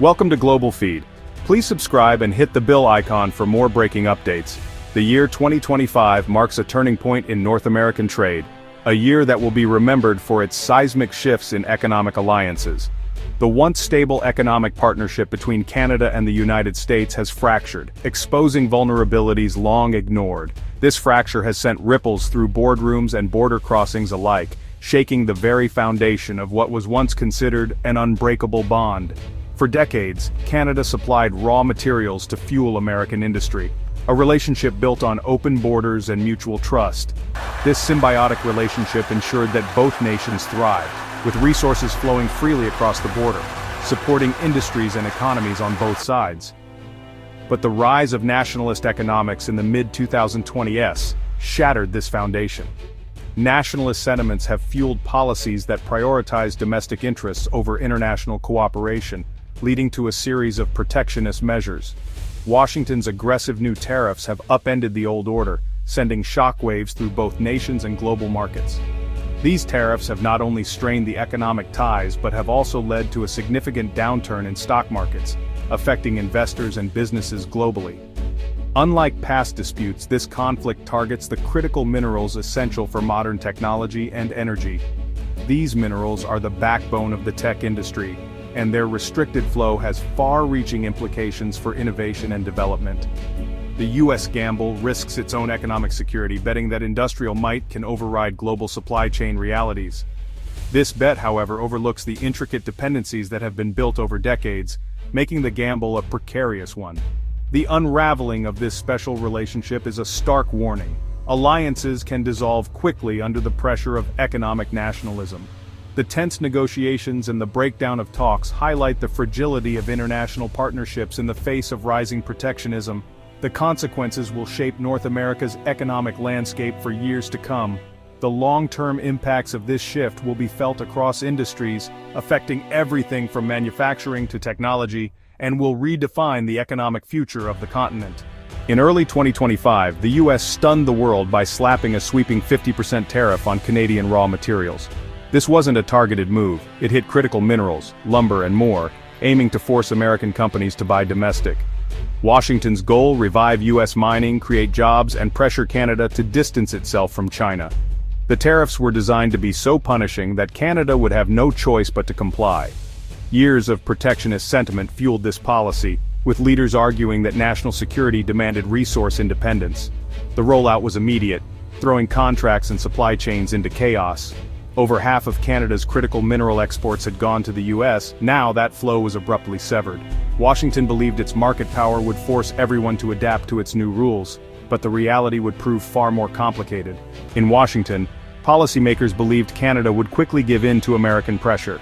Welcome to Global Feed. Please subscribe and hit the bell icon for more breaking updates. The year 2025 marks a turning point in North American trade, a year that will be remembered for its seismic shifts in economic alliances. The once stable economic partnership between Canada and the United States has fractured, exposing vulnerabilities long ignored. This fracture has sent ripples through boardrooms and border crossings alike, shaking the very foundation of what was once considered an unbreakable bond. For decades, Canada supplied raw materials to fuel American industry, a relationship built on open borders and mutual trust. This symbiotic relationship ensured that both nations thrived, with resources flowing freely across the border, supporting industries and economies on both sides. But the rise of nationalist economics in the mid-2020s shattered this foundation. Nationalist sentiments have fueled policies that prioritize domestic interests over international cooperation, leading to a series of protectionist measures. Washington's aggressive new tariffs have upended the old order, sending shockwaves through both nations and global markets. These tariffs have not only strained the economic ties but have also led to a significant downturn in stock markets, affecting investors and businesses globally. Unlike past disputes, this conflict targets the critical minerals essential for modern technology and energy. These minerals are the backbone of the tech industry, and their restricted flow has far-reaching implications for innovation and development. The U.S. gamble risks its own economic security, betting that industrial might can override global supply chain realities. This bet, however, overlooks the intricate dependencies that have been built over decades, making the gamble a precarious one. The unraveling of this special relationship is a stark warning. Alliances can dissolve quickly under the pressure of economic nationalism. The tense negotiations and the breakdown of talks highlight the fragility of international partnerships in the face of rising protectionism. The consequences will shape North America's economic landscape for years to come. The long-term impacts of this shift will be felt across industries, affecting everything from manufacturing to technology, and will redefine the economic future of the continent. In early 2025, the U.S. stunned the world by slapping a sweeping 50% tariff on Canadian raw materials. This wasn't a targeted move, it hit critical minerals, lumber and more, aiming to force American companies to buy domestic. Washington's goal: revive U.S. mining, create jobs, and pressure Canada to distance itself from China. The tariffs were designed to be so punishing that Canada would have no choice but to comply. Years of protectionist sentiment fueled this policy, with leaders arguing that national security demanded resource independence. The rollout was immediate, throwing contracts and supply chains into chaos. Over half of Canada's critical mineral exports had gone to the U.S., now that flow was abruptly severed. Washington believed its market power would force everyone to adapt to its new rules, but the reality would prove far more complicated. In Washington, policymakers believed Canada would quickly give in to American pressure.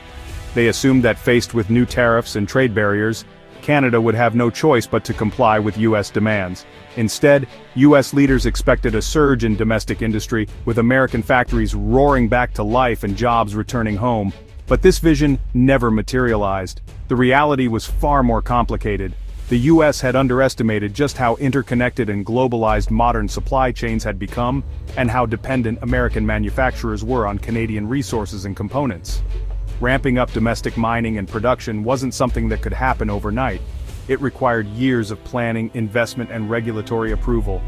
They assumed that faced with new tariffs and trade barriers, Canada would have no choice but to comply with U.S. demands. Instead, U.S. leaders expected a surge in domestic industry, with American factories roaring back to life and jobs returning home. But this vision never materialized. The reality was far more complicated. The U.S. had underestimated just how interconnected and globalized modern supply chains had become, and how dependent American manufacturers were on Canadian resources and components. Ramping up domestic mining and production wasn't something that could happen overnight. It required years of planning, investment, and regulatory approval.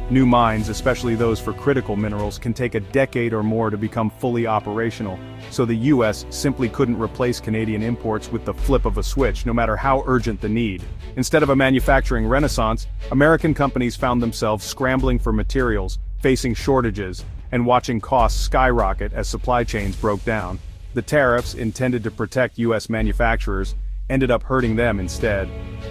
New mines, especially those for critical minerals, can take a decade or more to become fully operational, so the U.S. simply couldn't replace Canadian imports with the flip of a switch, no matter how urgent the need. Instead of a manufacturing renaissance, American companies found themselves scrambling for materials, facing shortages, and watching costs skyrocket as supply chains broke down. The tariffs, intended to protect U.S. manufacturers, ended up hurting them instead,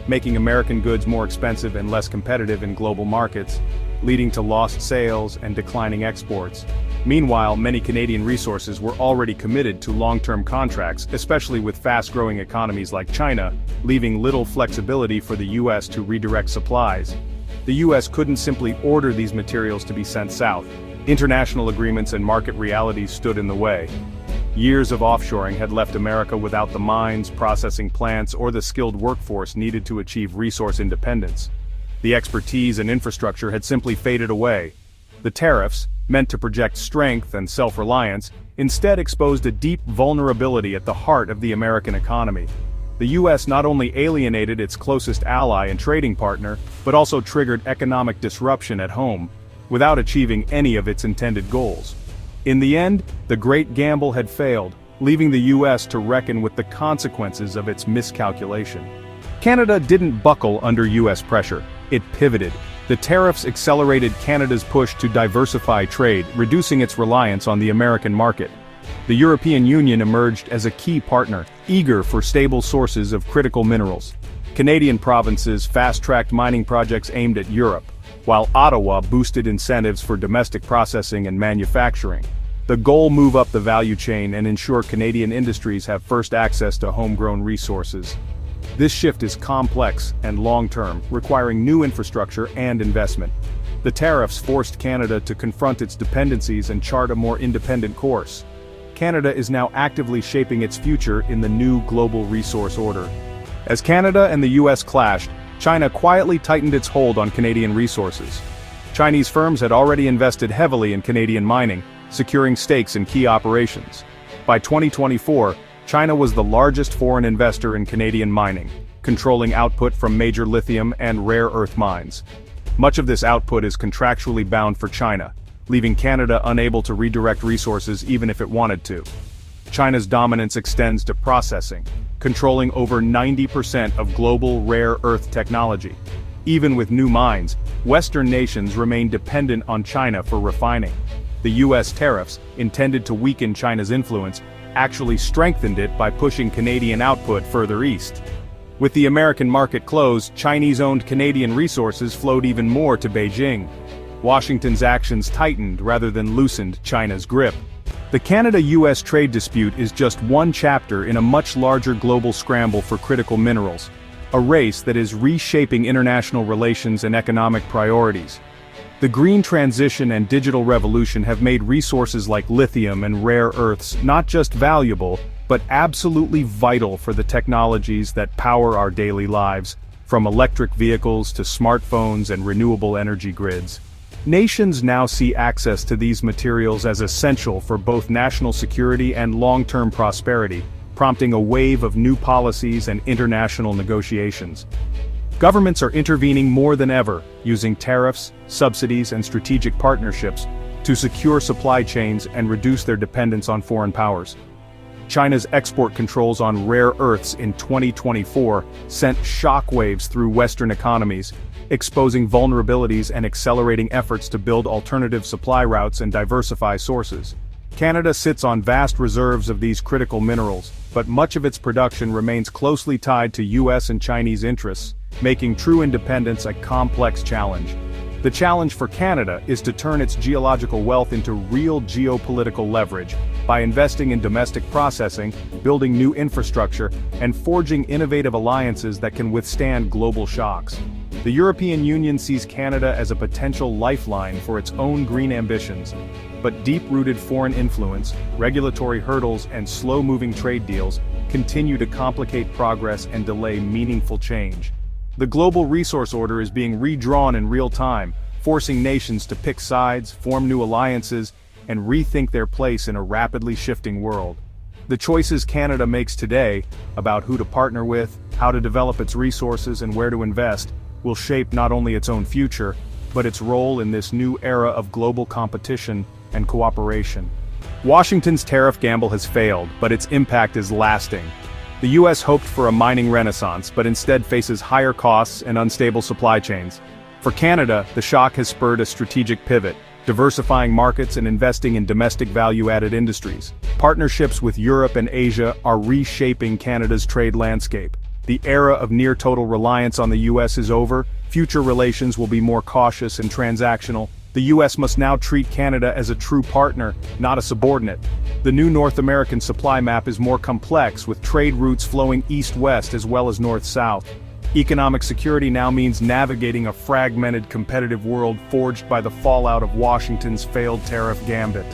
making American goods more expensive and less competitive in global markets, leading to lost sales and declining exports. Meanwhile, many Canadian resources were already committed to long-term contracts, especially with fast-growing economies like China, leaving little flexibility for the U.S. to redirect supplies. The U.S. couldn't simply order these materials to be sent south. International agreements and market realities stood in the way. Years of offshoring had left America without the mines, processing plants, or the skilled workforce needed to achieve resource independence. The expertise and infrastructure had simply faded away. The tariffs, meant to project strength and self-reliance, instead exposed a deep vulnerability at the heart of the American economy. The US not only alienated its closest ally and trading partner, but also triggered economic disruption at home, without achieving any of its intended goals. In the end, the great gamble had failed, leaving the US to reckon with the consequences of its miscalculation. Canada didn't buckle under US pressure, it pivoted. The tariffs accelerated Canada's push to diversify trade, reducing its reliance on the American market. The European Union emerged as a key partner, eager for stable sources of critical minerals. Canadian provinces fast-tracked mining projects aimed at Europe, while Ottawa boosted incentives for domestic processing and manufacturing. The goal: move up the value chain and ensure Canadian industries have first access to homegrown resources. This shift is complex and long-term, requiring new infrastructure and investment. The tariffs forced Canada to confront its dependencies and chart a more independent course. Canada is now actively shaping its future in the new global resource order. As Canada and the US clashed, China quietly tightened its hold on Canadian resources. Chinese firms had already invested heavily in Canadian mining, securing stakes in key operations. By 2024, China was the largest foreign investor in Canadian mining, controlling output from major lithium and rare earth mines. Much of this output is contractually bound for China, leaving Canada unable to redirect resources even if it wanted to. China's dominance extends to processing, controlling over 90% of global rare earth technology. Even with new mines, Western nations remain dependent on China for refining. The US tariffs, intended to weaken China's influence, actually strengthened it by pushing Canadian output further east. With the American market closed, Chinese-owned Canadian resources flowed even more to Beijing. Washington's actions tightened rather than loosened China's grip. The Canada-US trade dispute is just one chapter in a much larger global scramble for critical minerals, a race that is reshaping international relations and economic priorities. The green transition and digital revolution have made resources like lithium and rare earths not just valuable, but absolutely vital for the technologies that power our daily lives, from electric vehicles to smartphones and renewable energy grids. Nations now see access to these materials as essential for both national security and long-term prosperity, prompting a wave of new policies and international negotiations. Governments are intervening more than ever, using tariffs, subsidies, and strategic partnerships to secure supply chains and reduce their dependence on foreign powers. China's export controls on rare earths in 2024 sent shockwaves through Western economies, exposing vulnerabilities and accelerating efforts to build alternative supply routes and diversify sources. Canada sits on vast reserves of these critical minerals, but much of its production remains closely tied to US and Chinese interests, making true independence a complex challenge. The challenge for Canada is to turn its geological wealth into real geopolitical leverage, by investing in domestic processing, building new infrastructure, and forging innovative alliances that can withstand global shocks. The European Union sees Canada as a potential lifeline for its own green ambitions, but deep-rooted foreign influence, regulatory hurdles, and slow-moving trade deals continue to complicate progress and delay meaningful change. The global resource order is being redrawn in real time, forcing nations to pick sides, form new alliances, and rethink their place in a rapidly shifting world. The choices Canada makes today, about who to partner with, how to develop its resources, and where to invest, will shape not only its own future, but its role in this new era of global competition and cooperation. Washington's tariff gamble has failed, but its impact is lasting. The US hoped for a mining renaissance, but instead faces higher costs and unstable supply chains. For Canada, the shock has spurred a strategic pivot, diversifying markets and investing in domestic value-added industries. Partnerships with Europe and Asia are reshaping Canada's trade landscape. The era of near-total reliance on the US is over. Future relations will be more cautious and transactional. The US must now treat Canada as a true partner, not a subordinate. The new North American supply map is more complex, with trade routes flowing east-west as well as north-south. Economic security now means navigating a fragmented competitive world forged by the fallout of Washington's failed tariff gambit.